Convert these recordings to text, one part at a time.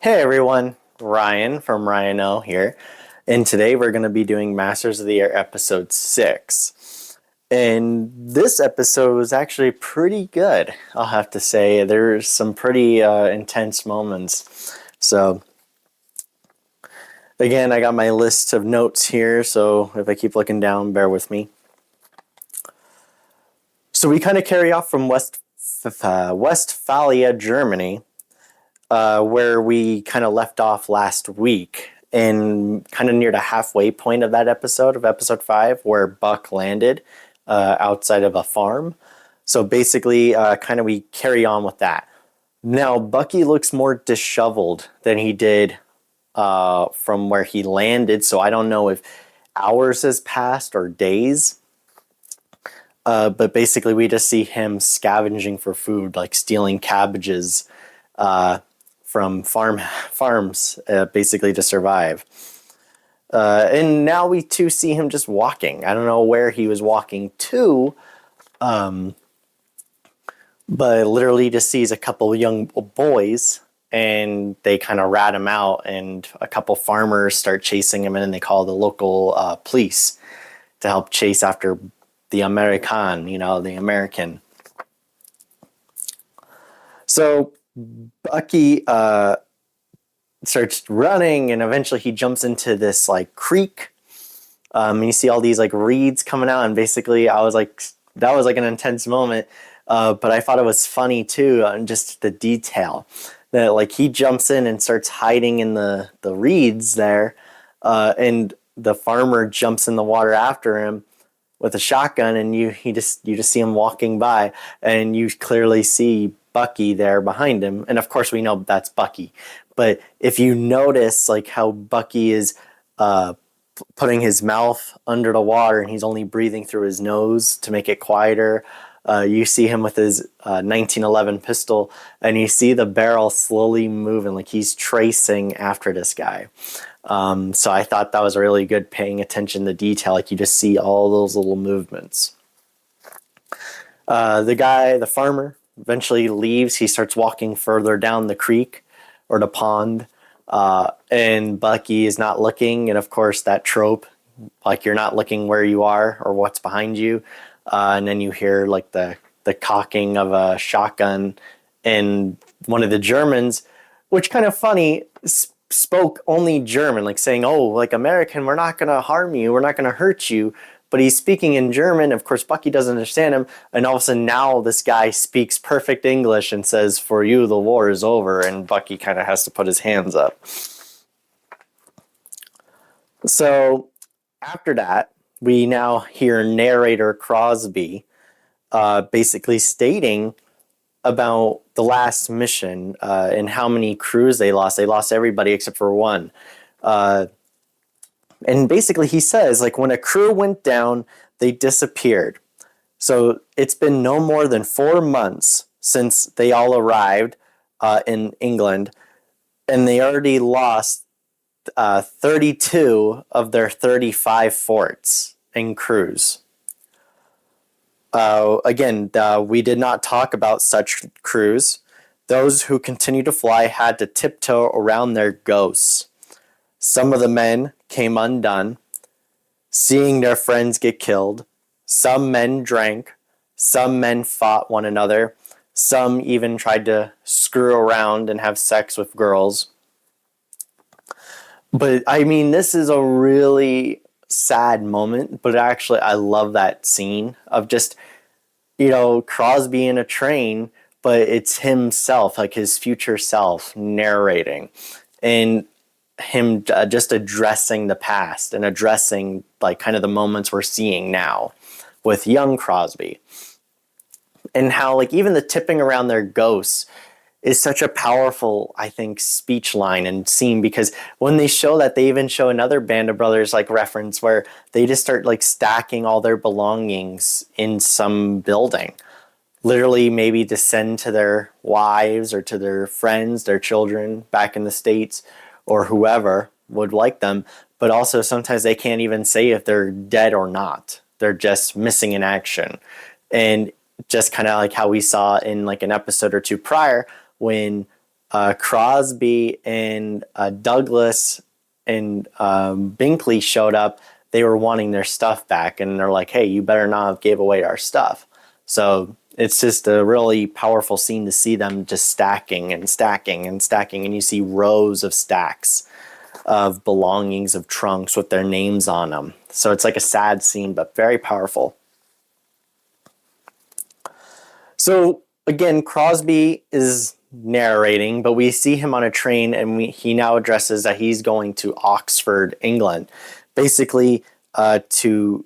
Hey everyone, Ryan from Ryan O here, and today we're going to be doing Masters of the Air episode 6. And this episode was actually pretty good, I'll have to say. There's some pretty intense moments. So, again, I got my list of notes here, so if I keep looking down, bear with me. So we kind of carry off from Westphalia, Germany, where we kind of left off last week, and kind of near the halfway point of that episode, of episode 5, where Buck landed outside of a farm. So basically, kind of we carry on with that. Now, Bucky looks more disheveled than he did from where he landed, so I don't know if hours has passed or days. But basically, we just see him scavenging for food, like stealing cabbages from farms, basically to survive. And now we too see him just walking. I don't know where he was walking to, but literally just sees a couple young boys, and they kind of rat him out, and a couple farmers start chasing him, and then they call the local police to help chase after the the American. So Bucky starts running, and eventually he jumps into this like creek. And you see all these like reeds coming out, and basically I was like, that was like an intense moment. But I thought it was funny too, and just the detail that like he jumps in and starts hiding in the reeds there, and the farmer jumps in the water after him with a shotgun, and you just see him walking by, and you clearly see Bucky there behind him, and of course we know that's Bucky. But if you notice like how Bucky is putting his mouth under the water, and he's only breathing through his nose to make it quieter. You see him with his 1911 pistol, and you see the barrel slowly moving, like he's tracing after this guy. So I thought that was really good, paying attention to detail. Like you just see all those little movements. The farmer, eventually leaves. He starts walking further down the creek or the pond, and Bucky is not looking. And of course, that trope, like you're not looking where you are or what's behind you. And then you hear like the cocking of a shotgun, and one of the Germans, which kind of funny, spoke only German, like saying, "Oh, like American, we're not going to harm you, we're not going to hurt you." But he's speaking in German. Of course, Bucky doesn't understand him, and all of a sudden now this guy speaks perfect English and says, "For you, the war is over," and Bucky kind of has to put his hands up. So after that, we now hear narrator Crosby basically stating about the last mission and how many crews they lost. They lost everybody except for one. And basically he says, like, when a crew went down, they disappeared. So it's been no more than 4 months since they all arrived in England, and they already lost 32 of their 35 forts and crews. Again, we did not talk about such crews. Those who continued to fly had to tiptoe around their ghosts. Some of the men came undone, seeing their friends get killed. Some men drank. Some men fought one another. Some even tried to screw around and have sex with girls. But I mean, this is a really sad moment, but actually I love that scene of just, Crosby in a train, but it's himself, like his future self, narrating, and him just addressing the past and addressing like kind of the moments we're seeing now with young Crosby, and how like even the tipping around their ghosts is such a powerful, I think, speech line and scene, because when they show that, they even show another Band of Brothers like reference where they just start like stacking all their belongings in some building, literally maybe to send to their wives or to their friends, their children back in the States, or whoever would like them. But also sometimes they can't even say if they're dead or not. They're just missing in action. And just kind of like how we saw in like an episode or two prior, when Crosby and Douglas and Binkley showed up, they were wanting their stuff back, and they're like, hey, you better not have gave away our stuff. So it's just a really powerful scene to see them just stacking and stacking and stacking, and you see rows of stacks of belongings, of trunks with their names on them. So it's like a sad scene, but very powerful. So again, Crosby is narrating, but we see him on a train, and he now addresses that he's going to Oxford, England, basically in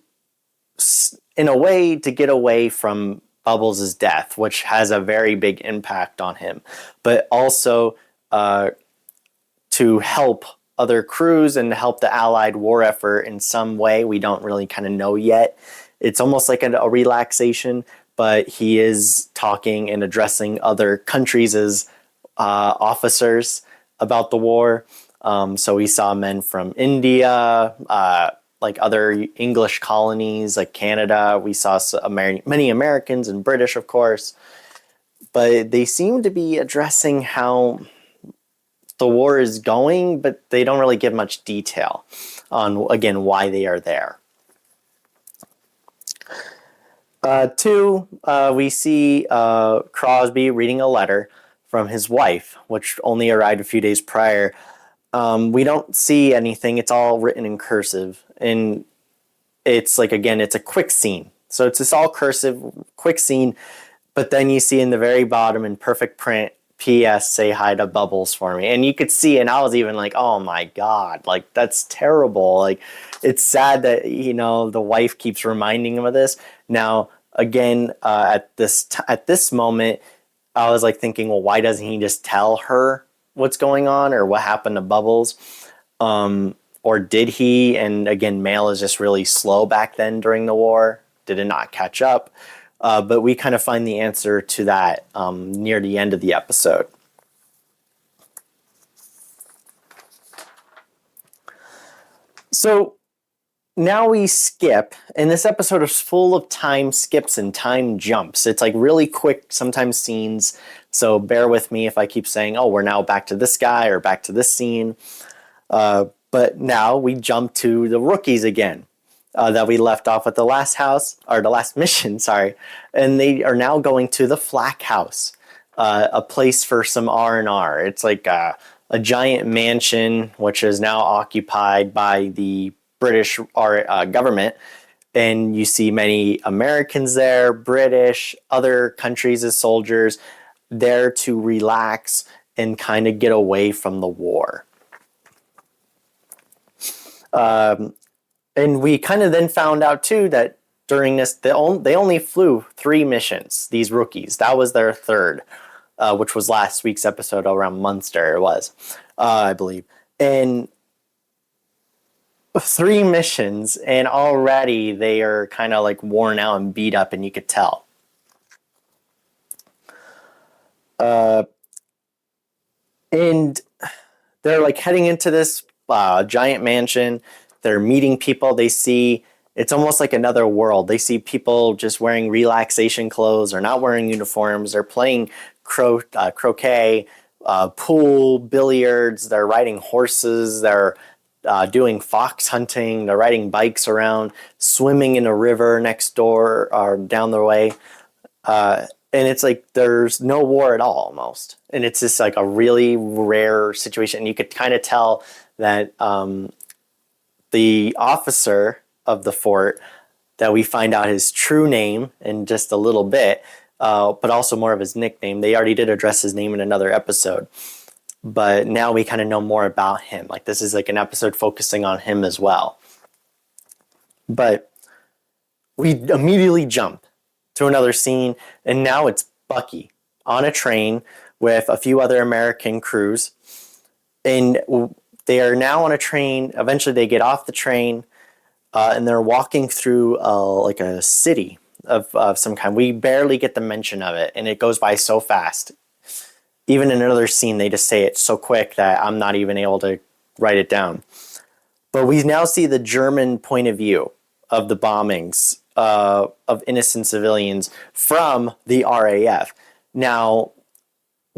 a way, to get away from Bubbles' death, which has a very big impact on him, but also to help other crews and help the Allied war effort in some way. We don't really kind of know yet. It's almost like a relaxation, but he is talking and addressing other countries as officers about the war. So we saw men from India, like other English colonies, like Canada. We saw many Americans and British, of course. But they seem to be addressing how the war is going, but they don't really give much detail on, again, why they are there. We see Crosby reading a letter from his wife, which only arrived a few days prior. We don't see anything. It's all written in cursive. And it's like, again, it's a quick scene. So it's just all cursive, quick scene. But then you see in the very bottom in perfect print, P.S. say hi to Bubbles for me. And you could see, and I was even like, oh my God, like that's terrible. Like it's sad that, the wife keeps reminding him of this. Now, again, at this moment, I was like thinking, well, why doesn't he just tell her what's going on or what happened to Bubbles? Or did he? And again, mail is just really slow back then during the war. Did it not catch up? But we kind of find the answer to that near the end of the episode. So now we skip, and this episode is full of time skips and time jumps. It's like really quick, sometimes scenes. So bear with me if I keep saying, oh, we're now back to this guy or back to this scene. But now we jump to the rookies again. That we left off at the last mission, sorry. And they are now going to the Flack House, a place for some R&R. It's like a giant mansion, which is now occupied by the British government. And you see many Americans there, British, other countries as soldiers, there to relax and kind of get away from the war. And we kind of then found out, too, that during this, they only flew 3 missions, these rookies. That was their third, which was last week's episode around Munster, it was, I believe. And 3 missions, and already they are kind of like worn out and beat up, and you could tell. And they're like heading into this giant mansion. They're meeting people. They see, it's almost like another world. They see people just wearing relaxation clothes or not wearing uniforms. They're playing croquet, pool, billiards. They're riding horses. They're doing fox hunting. They're riding bikes around, swimming in a river next door or down the way. And it's like there's no war at all almost. And it's just like a really rare situation. And you could kind of tell that the officer of the fort, that we find out his true name in just a little bit, but also more of his nickname. They already did address his name in another episode, but now we kind of know more about him. Like this is like an episode focusing on him as well. But we immediately jump to another scene, and now it's Bucky on a train with a few other American crews, and they are now on a train. Eventually they get off the train, and they're walking through like a city of some kind. We barely get the mention of it, and it goes by so fast. Even in another scene, they just say it so quick that I'm not even able to write it down. But we now see the German point of view of the bombings of innocent civilians from the RAF. Now,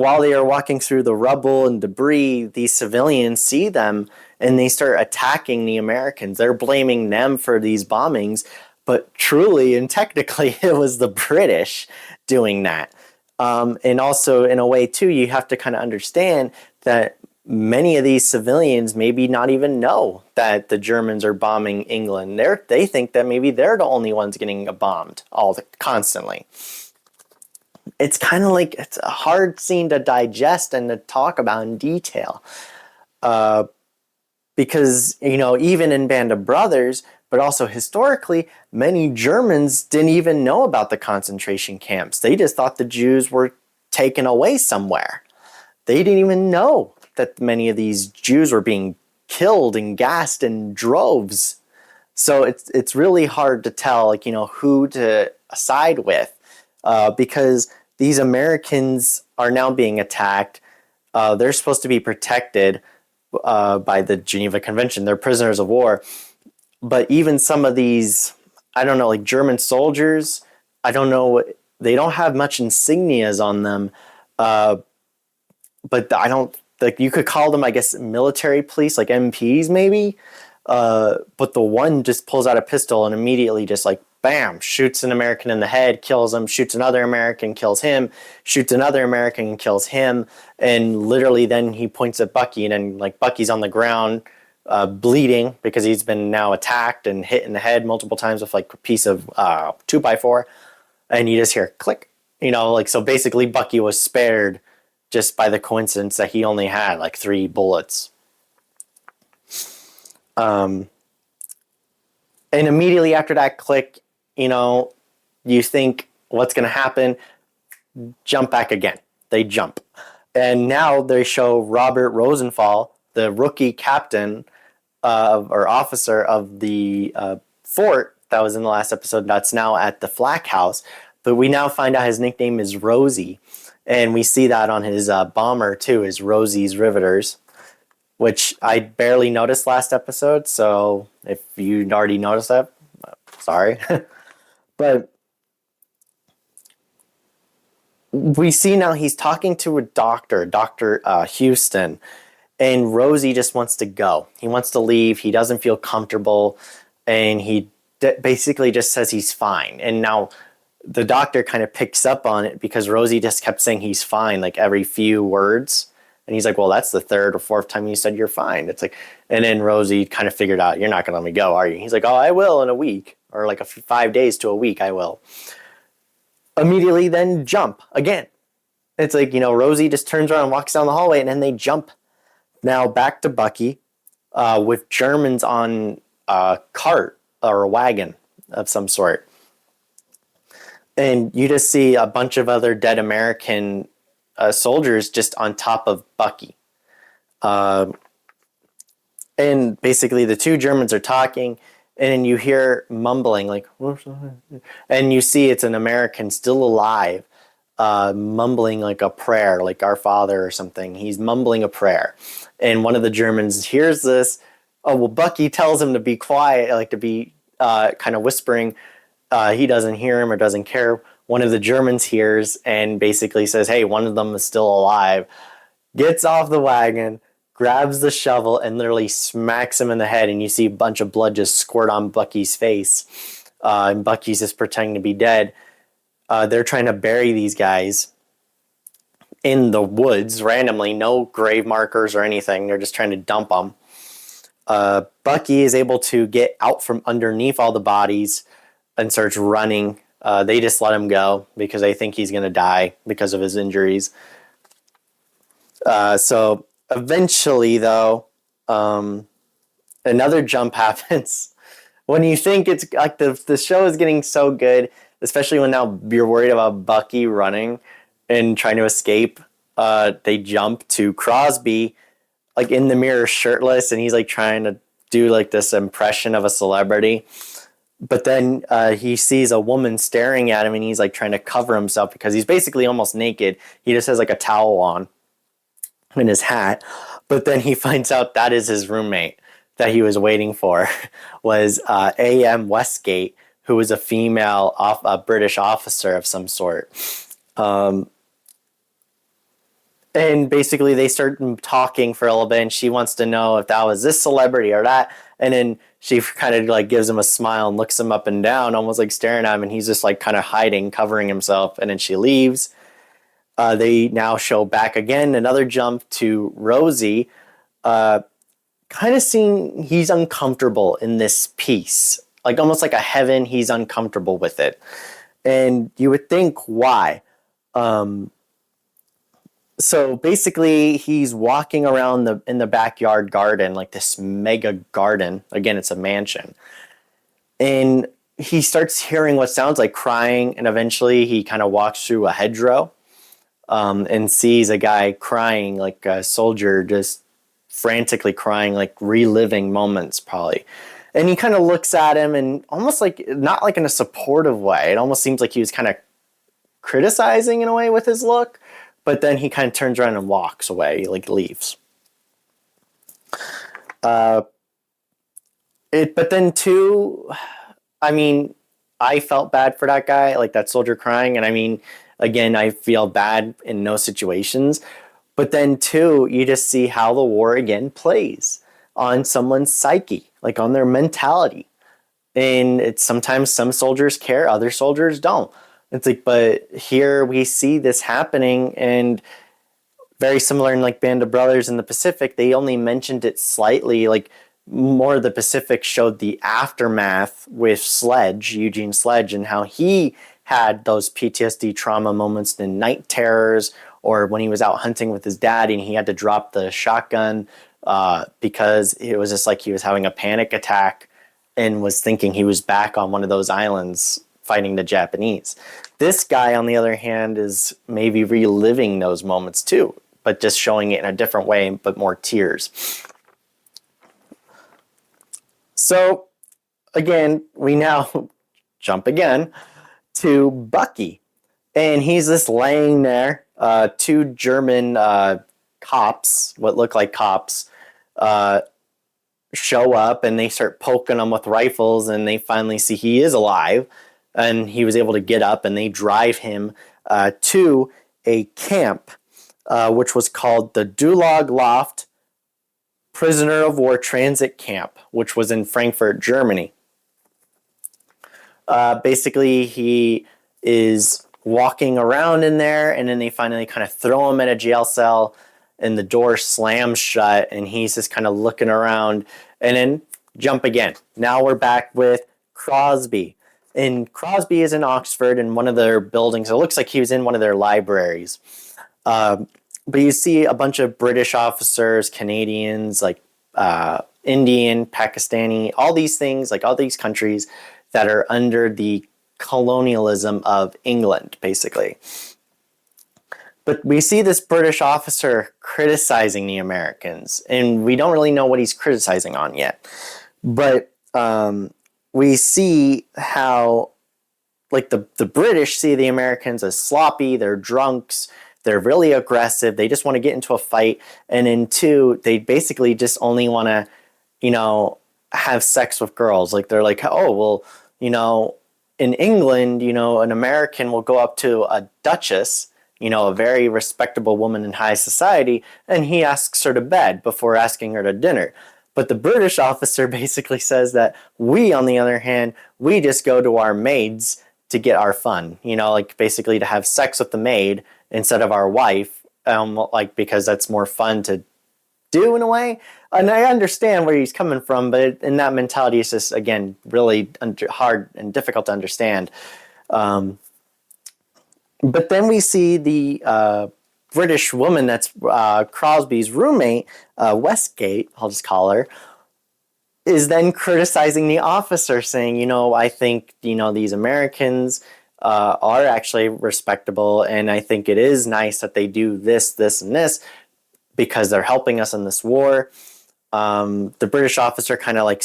while they are walking through the rubble and debris, these civilians see them and they start attacking the Americans. They're blaming them for these bombings, but truly and technically it was the British doing that. And also, in a way, too, you have to kind of understand that many of these civilians maybe not even know that the Germans are bombing England. They think that maybe they're the only ones getting bombed constantly. It's kind of like it's a hard scene to digest and to talk about in detail. Because, even in Band of Brothers, but also historically, many Germans didn't even know about the concentration camps. They just thought the Jews were taken away somewhere. They didn't even know that many of these Jews were being killed and gassed in droves. So it's really hard to tell, who to side with, because these Americans are now being attacked. They're supposed to be protected by the Geneva Convention. They're prisoners of war. But even some of these, I don't know, like German soldiers, I don't know, they don't have much insignias on them. But I don't, like, you could call them, I guess, military police, like MPs maybe. But the one just pulls out a pistol and immediately just like, bam, shoots an American in the head, kills him, shoots another American, kills him, shoots another American and kills him. And literally then he points at Bucky, and then like Bucky's on the ground bleeding because he's been now attacked and hit in the head multiple times with like a piece of 2x4. And you just hear click, so basically Bucky was spared just by the coincidence that he only had like 3 bullets. And immediately after that click, you think what's going to happen? Jump back again. They jump. And now they show Robert Rosenthal, the rookie captain or officer of the fort that was in the last episode, that's now at the Flak House. But we now find out his nickname is Rosie. And we see that on his bomber too, is Rosie's Riveters, which I barely noticed last episode. So if you already noticed that, sorry. But we see now he's talking to a doctor, Dr. Houston, and Rosie just wants to go. He wants to leave. He doesn't feel comfortable, and he basically just says he's fine. And now the doctor kind of picks up on it because Rosie just kept saying he's fine like every few words. And he's like, well, that's the 3rd or 4th time you said you're fine. It's like, and then Rosie kind of figured out, you're not going to let me go, are you? He's like, oh, I will in a week, or like 5 days to a week, I will. Immediately then jump again. It's like, Rosie just turns around and walks down the hallway, and then they jump. Now back to Bucky with Germans on a cart or a wagon of some sort. And you just see a bunch of other dead American soldiers just on top of Bucky. And basically the 2 Germans are talking, and you hear mumbling like, and you see it's an American still alive, mumbling like a prayer, like Our Father or something. He's mumbling a prayer. And one of the Germans hears this. Oh, well, Bucky tells him to be quiet, like to be kind of whispering. He doesn't hear him or doesn't care. One of the Germans hears and basically says, hey, one of them is still alive. Gets off the wagon, grabs the shovel, and literally smacks him in the head. And you see a bunch of blood just squirt on Bucky's face. And Bucky's just pretending to be dead. They're trying to bury these guys in the woods randomly. No grave markers or anything. They're just trying to dump them. Bucky is able to get out from underneath all the bodies and starts running. They just let him go because they think he's going to die because of his injuries. So eventually, though, another jump happens. When you think it's like the show is getting so good, especially when now you're worried about Bucky running and trying to escape, they jump to Crosby, like in the mirror shirtless, and he's like trying to do like this impression of a celebrity. But then he sees a woman staring at him, and he's like trying to cover himself because he's basically almost naked. He just has like a towel on and his hat. But then he finds out that is his roommate that he was waiting for was A.M. Westgate, who was a female a British officer of some sort. And basically they start talking for a little bit, and she wants to know if that was this celebrity or that. And then she kind of like gives him a smile and looks him up and down, almost like staring at him, and he's just like kind of hiding, covering himself. And then she leaves. They now show back again, another jump to Rosie, kind of seeing he's uncomfortable in this piece, like almost like a heaven. He's uncomfortable with it, and you would think why. So basically, he's walking around in the backyard garden, like this mega garden. Again, it's a mansion, and he starts hearing what sounds like crying, and eventually he kind of walks through a hedgerow, and sees a guy crying, like a soldier, just frantically crying, like reliving moments, probably. And he kind of looks at him, and almost like, not like in a supportive way. It almost seems like he was kind of criticizing in a way with his look, but then he kind of turns around and walks away, like leaves. But then too, I mean, I felt bad for that guy, like that soldier crying, and I mean, again, I feel bad in no situations. But then too, you just see how the war again plays on someone's psyche, like on their mentality. And it's sometimes some soldiers care, other soldiers don't. It's like, but here we see this happening, and very similar in like Band of Brothers in the Pacific, they only mentioned it slightly. Like more of the Pacific showed the aftermath with Sledge, Eugene Sledge, and how he had those PTSD trauma moments in night terrors, or when he was out hunting with his dad and he had to drop the shotgun because it was just like he was having a panic attack and was thinking he was back on one of those islands fighting the Japanese. This guy, on the other hand, is maybe reliving those moments too, but just showing it in a different way, but more tears. So, again, we now jump again to Bucky. And he's just laying there. Two German cops, what look like cops, show up, and they start poking him with rifles, and they finally see he is alive, and he was able to get up, and they drive him to a camp, which was called the Dulag Loft Prisoner of War Transit Camp, which was in Frankfurt, Germany. Basically, he is walking around in there, and then they finally kind of throw him in a jail cell, and the door slams shut, and he's just kind of looking around, and then jump again. Now we're back with Crosby. And Crosby is in Oxford in one of their buildings. It looks like he was in one of their libraries. But you see a bunch of British officers, Canadians, like Indian, Pakistani, all these things, like all these countries that are under the colonialism of England, basically. But we see this British officer criticizing the Americans, and we don't really know what he's criticizing on yet. But we see how, like, the British see the Americans as sloppy, they're drunks, they're really aggressive, they just want to get into a fight, and then two, they basically just only want to, have sex with girls. Like, they're like, oh, well, in England, an American will go up to a duchess, a very respectable woman in high society, and he asks her to bed before asking her to dinner. But the British officer basically says that we, on the other hand, we just go to our maids to get our fun, like basically to have sex with the maid instead of our wife, because that's more fun to do in a way. And I understand where he's coming from, but in that mentality, it's just, again, really hard and difficult to understand. But then we see the British woman that's Crosby's roommate, Westgate, I'll just call her, is then criticizing the officer, saying, I think, these Americans are actually respectable, and I think it is nice that they do this, this, and this, because they're helping us in this war. The British officer kind of like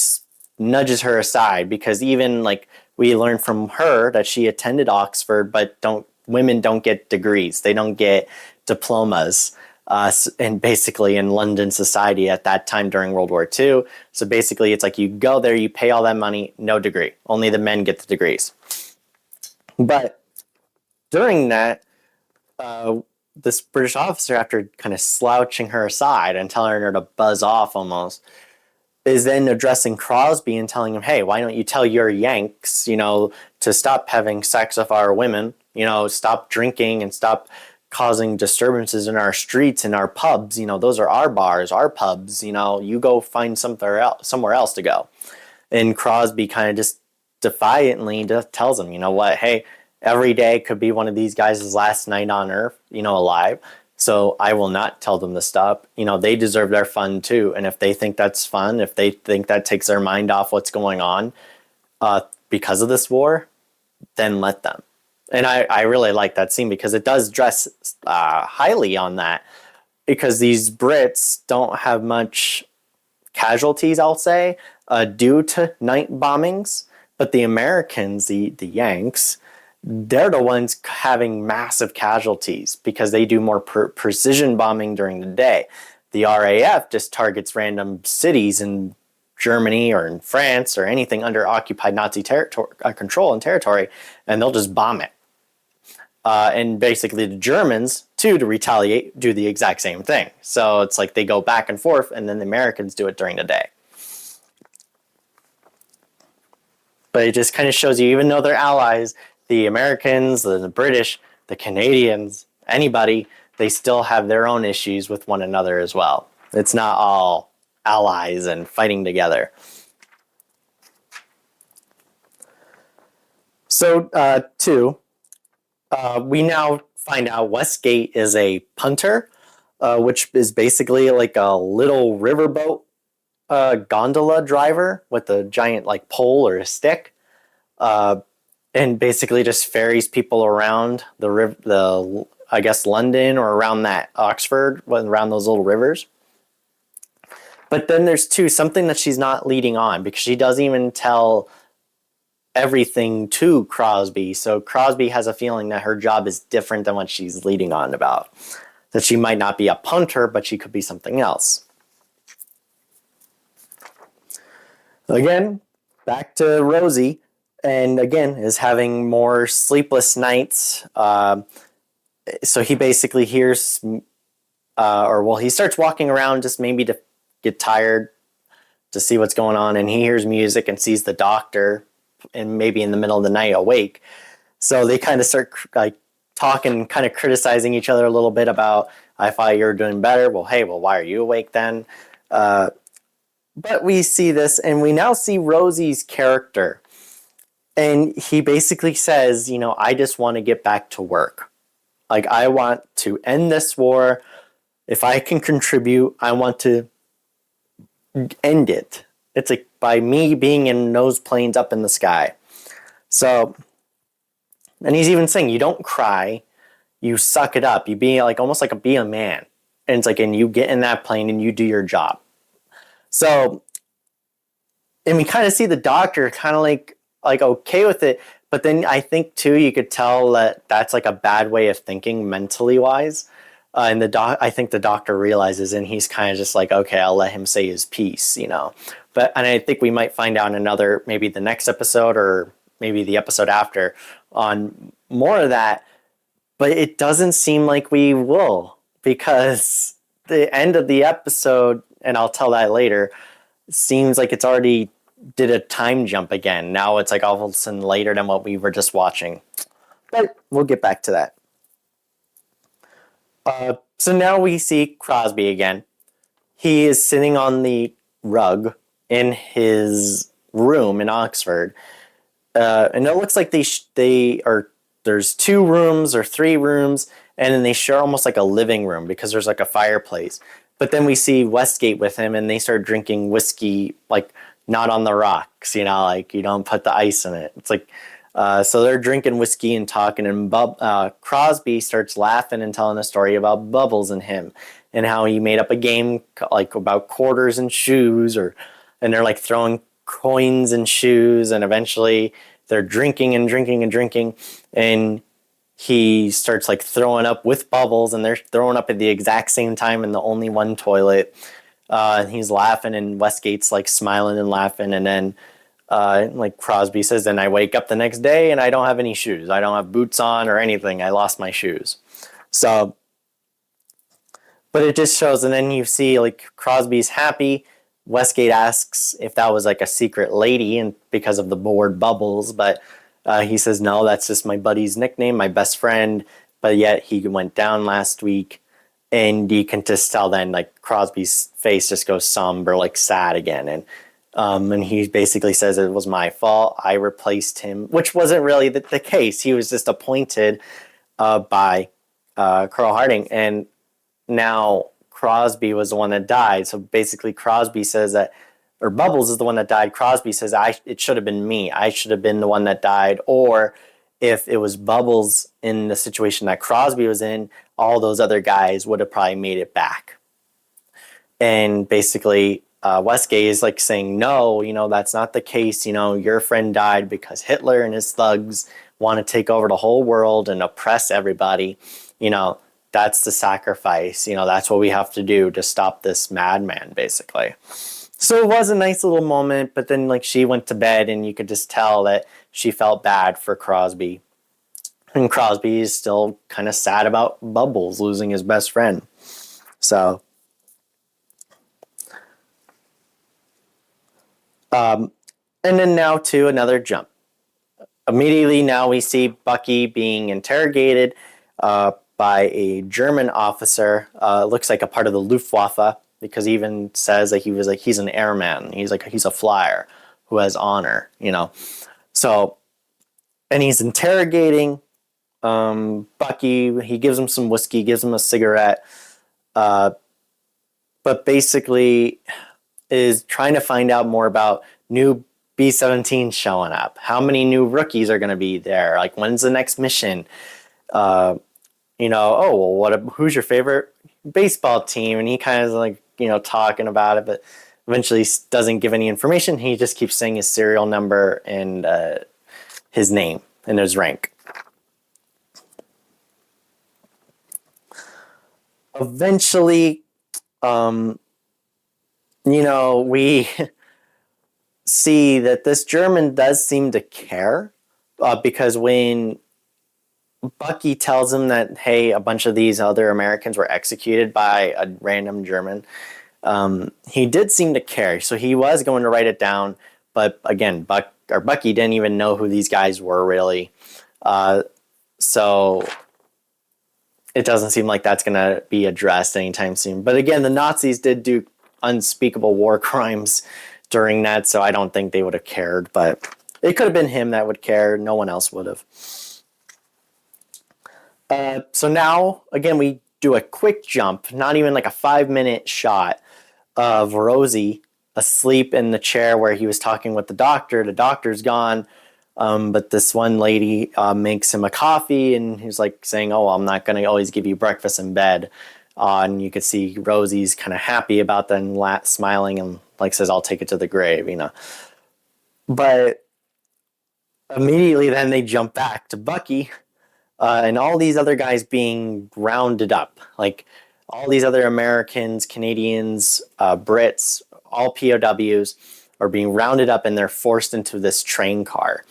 nudges her aside, because even like we learned from her that she attended Oxford, but women don't get degrees. They don't get diplomas. And basically in London society at that time during World War II. So basically it's like you go there, you pay all that money, no degree. Only the men get the degrees. But during that, this British officer, after kind of slouching her aside and telling her to buzz off almost, is then addressing Crosby and telling him, hey, why don't you tell your Yanks, to stop having sex with our women, stop drinking and stop causing disturbances in our streets and our pubs. Those are our bars, our pubs. You go find somewhere else to go. And Crosby kind of just defiantly just tells him, what, hey, every day could be one of these guys' last night on Earth, alive. So I will not tell them to stop. They deserve their fun too. And if they think that's fun, if they think that takes their mind off what's going on because of this war, then let them. And I really like that scene because it does dress highly on that, because these Brits don't have much casualties, I'll say, due to night bombings. But the Americans, the Yanks, they're the ones having massive casualties because they do more precision bombing during the day. The RAF just targets random cities in Germany or in France or anything under occupied Nazi control and territory, and they'll just bomb it. And basically the Germans, too, to retaliate, do the exact same thing. So it's like they go back and forth, and then the Americans do it during the day. But it just kind of shows you, even though they're allies, the Americans, the British, the Canadians, anybody, they still have their own issues with one another as well. It's not all allies and fighting together. So, we now find out Westgate is a punter, which is basically like a little riverboat gondola driver with a giant like pole or a stick, and basically just ferries people around the I guess London or around that Oxford, around those little rivers. But then there's something that she's not leading on, because she doesn't even tell everything to Crosby. So Crosby has a feeling that her job is different than what she's leading on about. That she might not be a punter, but she could be something else. Again, back to Rosie, and again is having more sleepless nights. So he basically hears, he starts walking around just maybe to get tired, to see what's going on, and he hears music and sees the doctor, and maybe in the middle of the night awake. So they kind of start like talking, kind of criticizing each other a little bit about, I thought you were doing better. Well, hey, why are you awake then? But we see this, and we now see Rosie's character. And he basically says, I just want to get back to work. Like, I want to end this war. If I can contribute, I want to end it. It's like by me being in those planes up in the sky. So, and he's even saying, you don't cry, you suck it up. You be like, almost like be a man. And it's like, and you get in that plane and you do your job. So, and we kind of see the doctor kind of like okay with it. But then I think too, you could tell that that's like a bad way of thinking mentally wise. And I think the doctor realizes, and he's kind of just like, okay, I'll let him say his piece, But, and I think we might find out in maybe the next episode or maybe the episode after on more of that. But it doesn't seem like we will, because the end of the episode, and I'll tell that later, seems like it's already did a time jump again. Now it's like all of a sudden later than what we were just watching. But we'll get back to that. So now we see Crosby again. He is sitting on the rug in his room in Oxford. And it looks like there's 2 rooms or 3 rooms, and then they share almost like a living room because there's like a fireplace. But then we see Westgate with him, and they start drinking whiskey, like not on the rocks, like you don't put the ice in it. It's like, so they're drinking whiskey and talking, and Crosby starts laughing and telling a story about Bubbles and him, and how he made up a game like about quarters and shoes, and they're like throwing coins and shoes, and eventually they're drinking and drinking and drinking, and he starts like throwing up with Bubbles, and they're throwing up at the exact same time in the only one toilet. And he's laughing, and Westgate's like smiling and laughing, and then like Crosby says, then I wake up the next day and I don't have any shoes. I don't have boots on or anything. I lost my shoes. So But it just shows, and then you see like Crosby's happy. Westgate asks if that was like a secret lady, and because of the word Bubbles, but he says no, that's just my buddy's nickname, my best friend. But yet he went down last week, and you can just tell then like Crosby's face just goes somber, like sad again, and he basically says it was my fault. I replaced him, which wasn't really the case. He was just appointed by Carl Harding, and now Crosby was the one that died. So basically, Crosby says that, or Bubbles is the one that died. Crosby says it should have been me. I should have been the one that died. Or if it was Bubbles in the situation that Crosby was in, all those other guys would have probably made it back. And basically, Westgate is like saying, no, that's not the case. Your friend died because Hitler and his thugs want to take over the whole world and oppress everybody. That's the sacrifice. That's what we have to do to stop this madman, basically. So it was a nice little moment, but then like she went to bed and you could just tell that she felt bad for Crosby. And Crosby is still kind of sad about Bubbles losing his best friend. So and then now to another jump. Immediately now we see Bucky being interrogated by a German officer. Looks like a part of the Luftwaffe, because he even says that he's an airman. He's a flyer who has honor, So, and he's interrogating Bucky. He gives him some whiskey, gives him a cigarette, but basically is trying to find out more about new B-17 showing up. How many new rookies are going to be there? Like, when's the next mission? Who's your favorite baseball team? And he kind of like, talking about it, but eventually doesn't give any information. He just keeps saying his serial number and his name and his rank. Eventually, we see that this German does seem to care, because when Bucky tells him that, hey, a bunch of these other Americans were executed by a random German, he did seem to care. So he was going to write it down, but again, Bucky didn't even know who these guys were really. So it doesn't seem like that's going to be addressed anytime soon. But again, the Nazis did do unspeakable war crimes during that, so I don't think they would have cared. But it could have been him that would care. No one else would have. So now, again, we do a quick jump, not even like a 5-minute shot of Rosie asleep in the chair where he was talking with the doctor. The doctor's gone, but this one lady makes him a coffee, and he's like saying, oh, I'm not going to always give you breakfast in bed. And you could see Rosie's kind of happy about that and smiling and like says, I'll take it to the grave, But immediately then they jump back to Bucky and all these other guys being rounded up. Like all these other Americans, Canadians, Brits, all POWs are being rounded up and they're forced into this train car.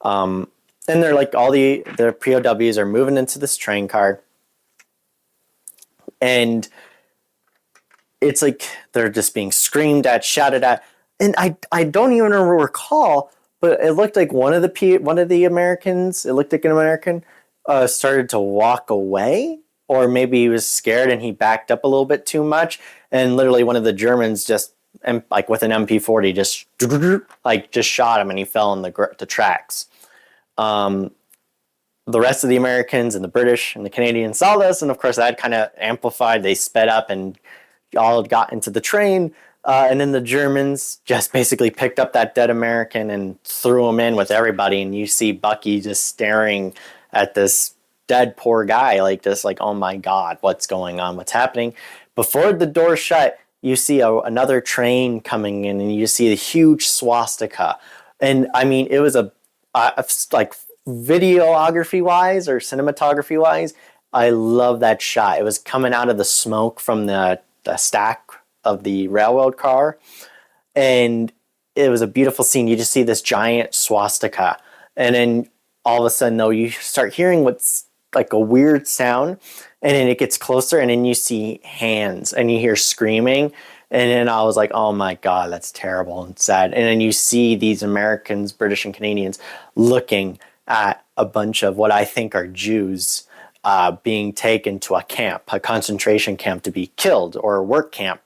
And they're like the POWs are moving into this train car. And it's like they're just being screamed at, shouted at. And I don't even recall, but it looked like one of the Americans, it looked like an American, started to walk away, or maybe he was scared and he backed up a little bit too much. And literally one of the Germans just, like with an MP40, just shot him and he fell in the tracks. The rest of the Americans and the British and the Canadians saw this, and of course that kind of amplified. They sped up and all got into the train, and then the Germans just basically picked up that dead American and threw him in with everybody, and you see Bucky just staring at this dead poor guy, like just like, oh my God, what's going on? What's happening? Before the door shut, you see another train coming in, and you see a huge swastika. And I mean, it was like videography wise or cinematography wise, I love that shot. It was coming out of the smoke from the stack of the railroad car, and it was a beautiful scene. You just see this giant swastika, and then all of a sudden, though, you start hearing what's like a weird sound, And then it gets closer, and then you see hands, and you hear screaming. And then I was like, oh my God, that's terrible and sad. And then you see these Americans, British and Canadians, looking at a bunch of what I think are Jews being taken to a camp, a concentration camp, to be killed, or a work camp.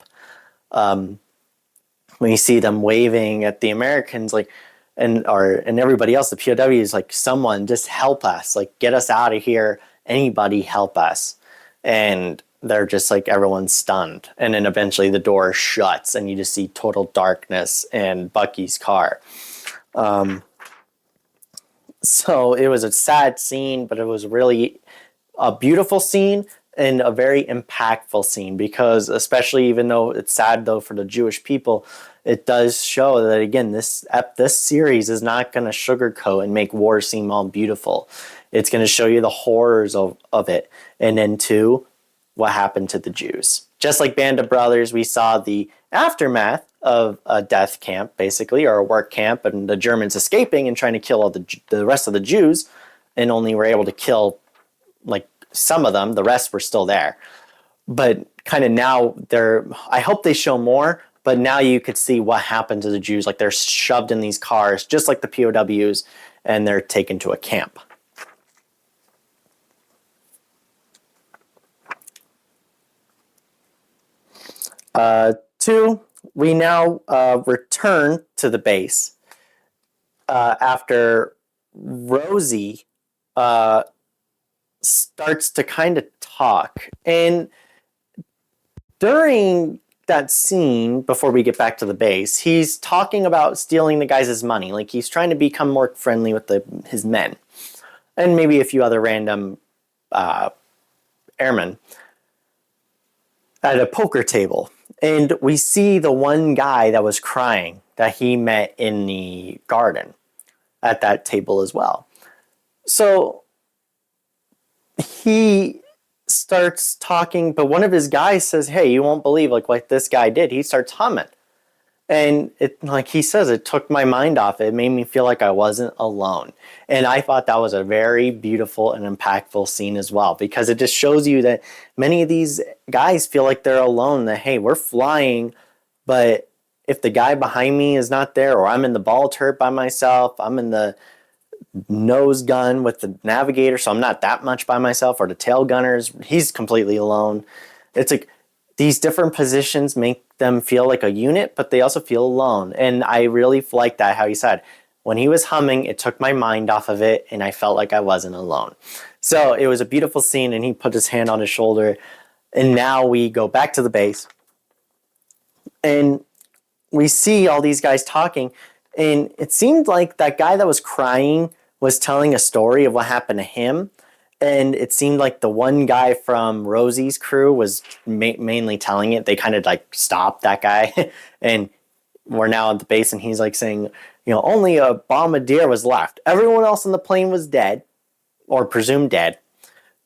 When you see them waving at the Americans, like, and everybody else, the POWs, like, someone just help us, like, get us out of here. Anybody help us. And they're just like, everyone's stunned. And then eventually the door shuts and you just see total darkness and Bucky's car. So it was a sad scene, but it was really a beautiful scene and a very impactful scene, because especially, even though it's sad though for the Jewish people, it does show that, again, this series is not going to sugarcoat and make war seem all beautiful. It's going to show you the horrors of it. And then two, what happened to the Jews. Just like Band of Brothers, we saw the aftermath of a death camp, basically, or a work camp, and the Germans escaping and trying to kill all the rest of the Jews, and only were able to kill like some of them. The rest were still there. But kind of now I hope they show more, but now you could see what happened to the Jews. Like, they're shoved in these cars, just like the POWs, and they're taken to a camp. Two, we now return to the base after Rosie starts to kind of talk. And during that scene, before we get back to the base, he's talking about stealing the guys' money. Like, he's trying to become more friendly with his men. And maybe a few other random airmen at a poker table. And we see the one guy that was crying that he met in the garden at that table as well. So he starts talking, but one of his guys says, hey, you won't believe like what this guy did. He starts humming. And it, like he says, it took my mind off it. It made me feel like I wasn't alone. And I thought that was a very beautiful and impactful scene as well, because it just shows you that many of these guys feel like they're alone, that, hey, we're flying, but if the guy behind me is not there, or I'm in the ball turret by myself, I'm in the nose gun with the navigator, so I'm not that much by myself, or the tail gunners, he's completely alone. It's like these different positions make them feel like a unit, but they also feel alone. And I really like that, how he said, when he was humming, it took my mind off of it, and I felt like I wasn't alone. So it was a beautiful scene, and he put his hand on his shoulder. And now we go back to the base, and we see all these guys talking, and it seemed like that guy that was crying was telling a story of what happened to him. And it seemed like the one guy from Rosie's crew was mainly telling it. They kind of like stopped that guy. And we're now at the base, and he's like saying, only a bombardier was left. Everyone else on the plane was dead, or presumed dead.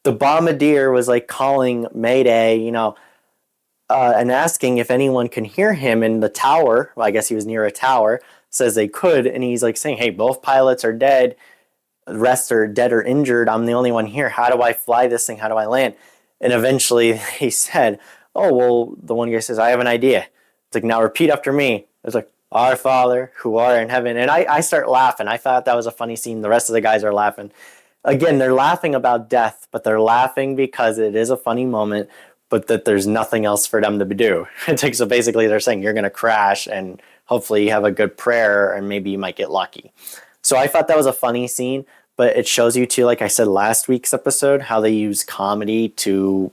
The bombardier was like calling Mayday, and asking if anyone can hear him in the tower. Well, I guess he was near a tower, says they could. And he's like saying, hey, both pilots are dead. The rest are dead or injured. I'm the only one here. How do I fly this thing? How do I land? And eventually he said, oh, well, the one guy says, I have an idea. It's like, now repeat after me. It's like, our Father who art in heaven. And I start laughing. I thought that was a funny scene. The rest of the guys are laughing. Again, they're laughing about death, but they're laughing because it is a funny moment, but that there's nothing else for them to do. So basically they're saying you're going to crash, and hopefully you have a good prayer, and maybe you might get lucky. So I thought that was a funny scene. But it shows you too, like I said last week's episode, how they use comedy to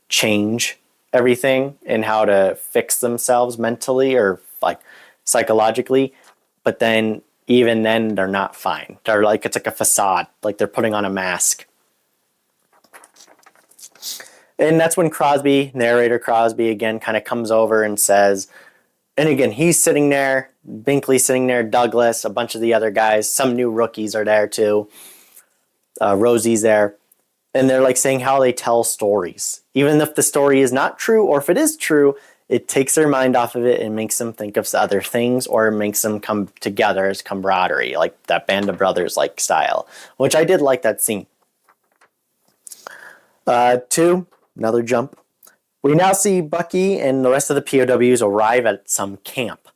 change everything and how to fix themselves mentally or like psychologically. But then even then they're not fine. They're like, it's like a facade, like they're putting on a mask. And that's when narrator Crosby again kind of comes over and says, and again, he's sitting there, Binkley's sitting there, Douglas, a bunch of the other guys, some new rookies are there too. Rosie's there. And they're like saying how they tell stories. Even if the story is not true, or if it is true, it takes their mind off of it and makes them think of other things, or makes them come together as camaraderie, like that Band of Brothers like style, which I did like that scene. Two, another jump. We now see Bucky and the rest of the POWs arrive at some camp.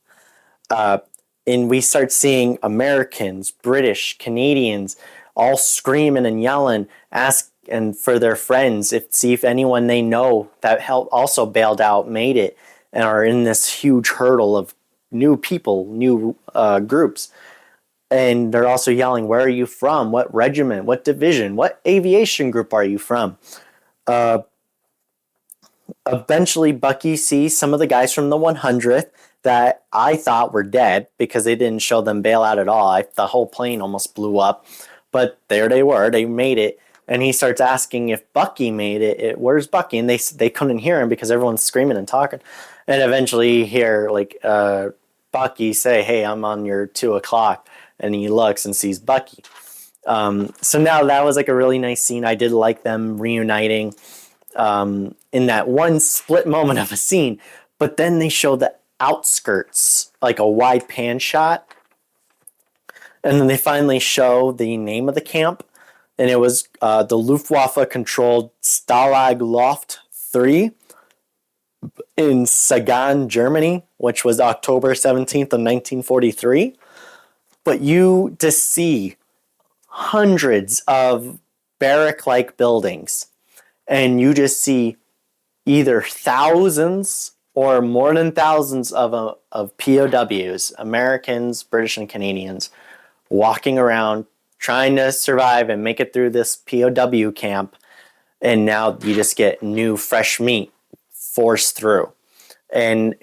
And we start seeing Americans, British, Canadians, all screaming and yelling, asking for their friends, see if anyone they know that also bailed out made it, and are in this huge hurdle of new people, new groups. And they're also yelling, where are you from? What regiment? What division? What aviation group are you from? Eventually, Bucky sees some of the guys from the 100th that I thought were dead because they didn't show them bail out at all. The whole plane almost blew up. But there they were. They made it. And he starts asking if Bucky made it. Where's Bucky? And they couldn't hear him because everyone's screaming and talking. And eventually you hear Bucky say, hey, I'm on your 2 o'clock. And he looks and sees Bucky. So now that was like a really nice scene. I did like them reuniting in that one split moment of a scene. But then they show the outskirts, like a wide pan shot. And then they finally show the name of the camp. And it was the Luftwaffe-controlled Stalag Luft 3 in Sagan, Germany, which was October 17th of 1943. But you just see hundreds of barrack-like buildings. And you just see either thousands or more than thousands of POWs, Americans, British, and Canadians, walking around, trying to survive and make it through this POW camp. And now you just get new, fresh meat forced through. And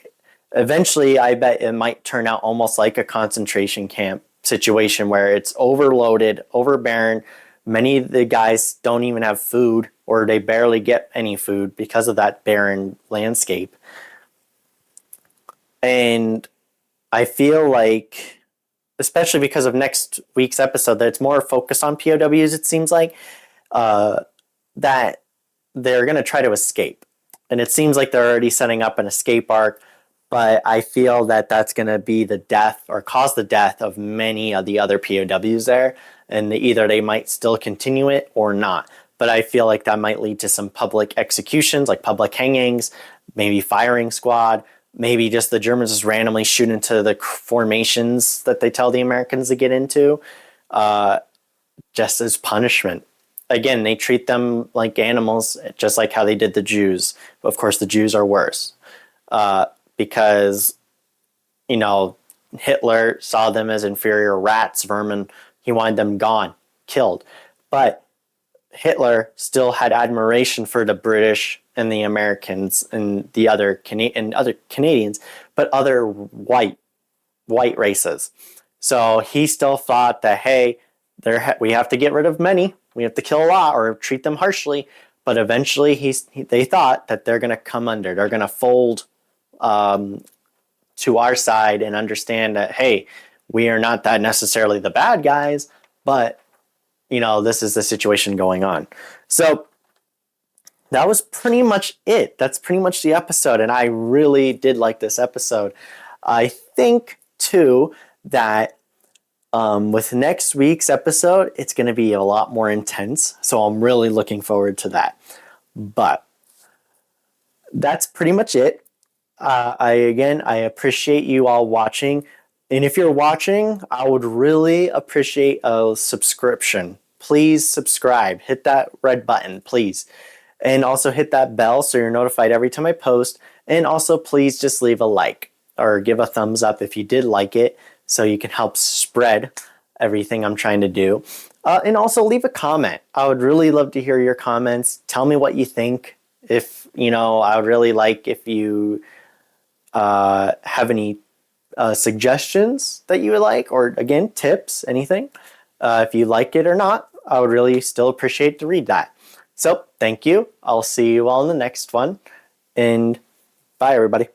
eventually, I bet it might turn out almost like a concentration camp situation where it's overloaded, overbearing. Many of the guys don't even have food, or they barely get any food because of that barren landscape. And I feel like, especially because of next week's episode, that it's more focused on POWs, it seems like, that they're going to try to escape. And it seems like they're already setting up an escape arc, but I feel that that's going to be the death or cause the death of many of the other POWs there. And either they might still continue it or not. But I feel like that might lead to some public executions, like public hangings, maybe firing squad, maybe just the Germans just randomly shoot into the formations that they tell the Americans to get into, just as punishment. Again, they treat them like animals, just like how they did the Jews. Of course, the Jews are worse because, Hitler saw them as inferior rats, vermin. He wanted them gone, killed. But Hitler still had admiration for the British and the Americans and the other Canadians, but other white races. So he still thought that, hey, we have to get rid of many, we have to kill a lot or treat them harshly. But eventually, they thought that they're going to come under, they're going to fold to our side and understand that, hey, we are not that necessarily the bad guys, but this is the situation going on. So that was pretty much it. That's pretty much the episode. And I really did like this episode. I think, too, that with next week's episode, it's going to be a lot more intense. So I'm really looking forward to that. But that's pretty much it. I appreciate you all watching. And if you're watching, I would really appreciate a subscription. Please subscribe. Hit that red button, please. And also hit that bell so you're notified every time I post. And also, please just leave a like or give a thumbs up if you did like it so you can help spread everything I'm trying to do. And also leave a comment. I would really love to hear your comments. Tell me what you think. If, I would really like if you have any suggestions that you would like, or again, tips, anything. If you like it or not, I would really still appreciate to read that. So thank you. I'll see you all in the next one, and bye everybody.